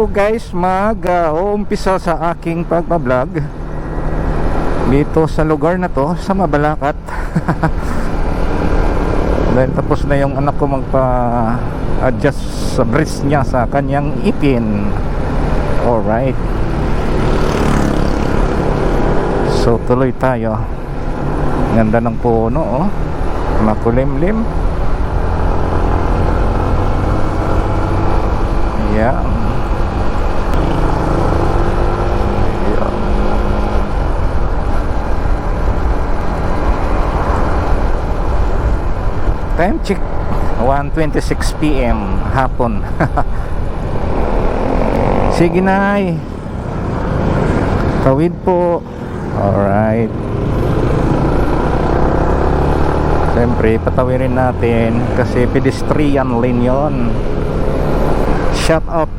po guys mag-uumpisa sa aking pagbablog dito sa lugar na to sa Mabalacat. Dahil tapos na yung anak ko magpa-adjust sa breast niya sa kanyang ipin. Alright, so tuloy tayo. Ganda ng puno, oh, makulimlim. Yeah. Time check 1:26 PM hapon. Sige nay, tawid po. Alright, siyempre patawirin natin kasi pedestrian lane yon. Shout out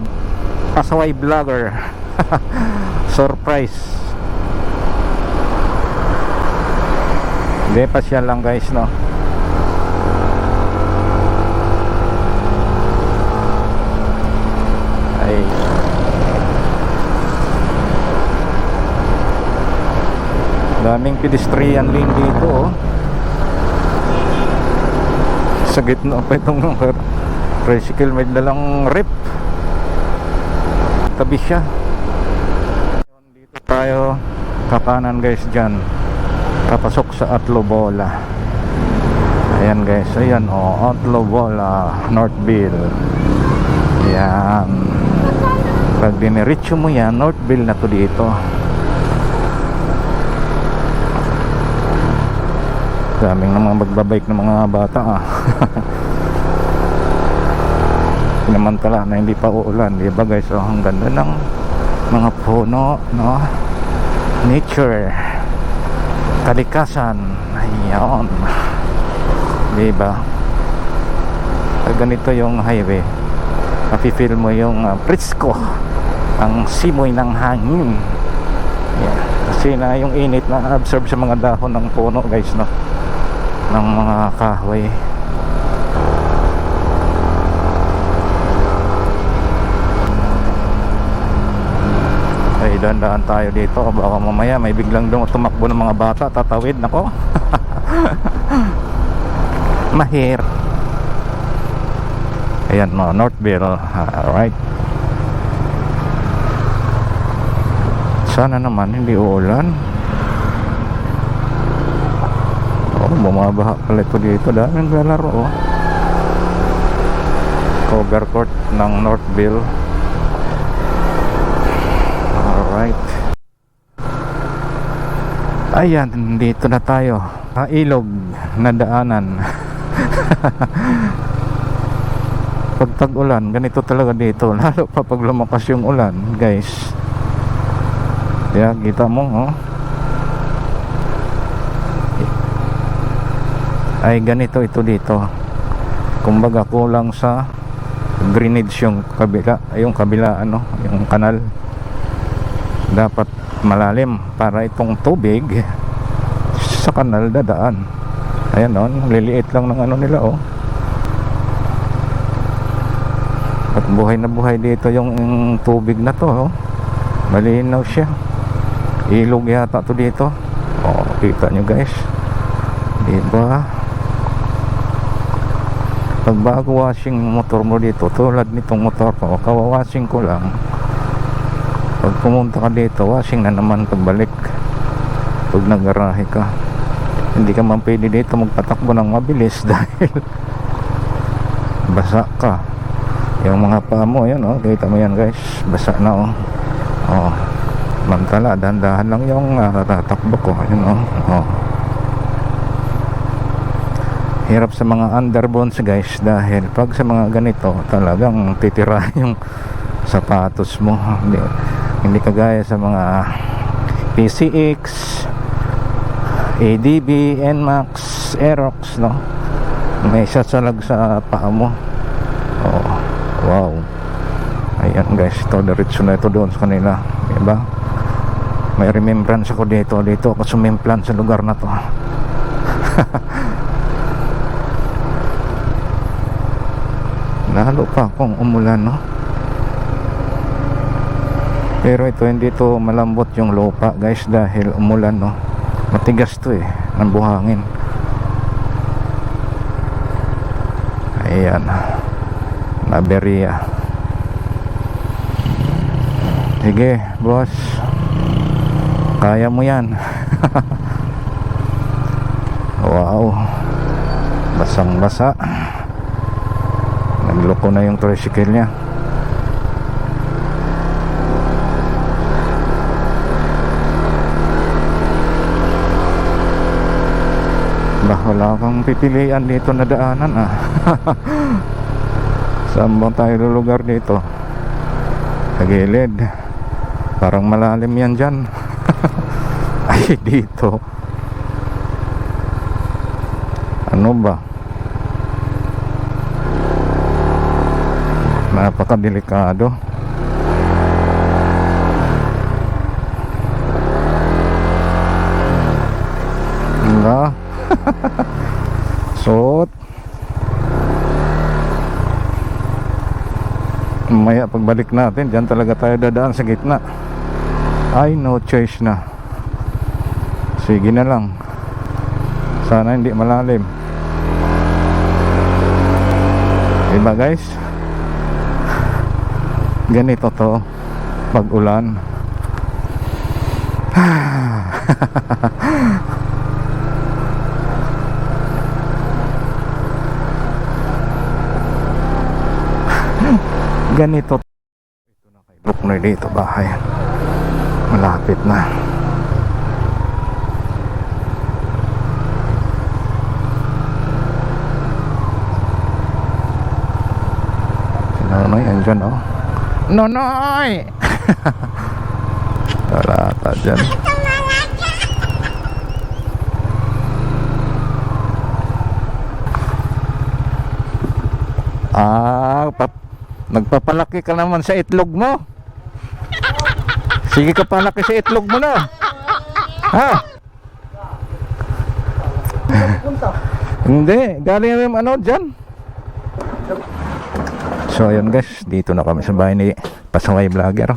Pasaway Vlogger. Surprise. Hindi pa siya lang guys, no. Ay, daming pedestrian lane dito, oh. Sa gitna pa itong tricycle, may dalang rip. Tabi siya. Dito tayo kakanan guys, dyan kapasok sa Atlobola. Ayan guys, ayan, oh, Atlobola Northville. Ayan, pag diniretso mo yan, Northville na to dito. Daming na mga magbabike ng mga bata, ah. Pinamantala na hindi pa uulan, di ba guys? So, ang ganda ng mga puno, no? Nature, kalikasan. Ayan, di ba? Pag ganito yung highway, mapifeel mo yung presko, ang simoy ng hangin. Yeah. Kasi na yung init na absorb sa mga dahon ng puno guys, no? Ng mga kahoy. Ay, dahan-dahan tayo dito, baka mamaya may biglang tumakbo ng mga bata, tatawid nako. Mahir. Ayan, no, Northville. Alright, sana naman hindi uulan. Bumabaha pala ito dito. Daming lalaro, oh. Cover court ng Northville. Alright, ayan, dito na tayo. Ilog na daanan. Pag tag-ulan, ganito talaga dito. Lalo pa pag lumakas yung ulan guys. Kaya kita mo, oh, ay ganito ito dito. Kumbaga kulang sa drainage yung kabila, ano, yung kanal. Dapat malalim para itong tubig sa kanal dadaan. Ayan, oh, liliit lang ng ano nila, oh. At buhay na buhay dito yung tubig na to, oh. Malinaw siya. Ilog yata to dito. Oh, kita nyo guys, diba? Pag bago washing motor mo dito, tulad nitong motor ko, kawawashing ko lang. Pag pumunta ka dito, washing na naman pagbalik. Pag nagarahe ka, hindi ka man pwede dito magpatakbo ng mabilis dahil basa ka. Yung mga paa mo, yun, oh, kita mo yan guys, basa na, oh. Oh, mantala, dahan-dahan lang yung tatakbo ko, yun, oh. Oh, hirap sa mga underbones guys, dahil pag sa mga ganito talagang titira yung sapatos mo. Hindi kagaya sa mga PCX, ADB, NMAX, Aerox, no? May sasalag sa paa mo. Oh, wow. Ayan guys, ito diretso na ito doon sa kanila, diba? May remembrance ako dito ako sumimplan sa lugar na to. Lalo pa kung umulan, no? Pero ito hindi to malambot yung lupa guys dahil umulan, no. Matigas to eh ng buhangin. Ayan, Naberia. Sige boss, kaya mo yan. Wow, basang basa. Nagloko na yung tricycle niya. Wala kang pipilian dito na daanan Saan ba tayo lugar dito? Sa gilid. Parang malalim yan dyan. Ay dito, ano ba, napakadelikado. Wala. Suot. Maya pagbalik natin dyan talaga tayo dadaan sa gitna. Ay no choice na. Sige na lang. Sana hindi malalim. Diba guys? Ganito to pag ulan. Ganito. Ito na kay Brooknoy dito bahay. Malapit na. Si Nonoy andyan oh. Nonoy! Wala ata dyan. Nagpapalaki ka naman sa itlog mo. Sige ka palaki sa itlog mo na. Ha? Hindi, galing yung ano dyan. So ayun guys, dito na kami sa bahay ni Pasaway Vlogger.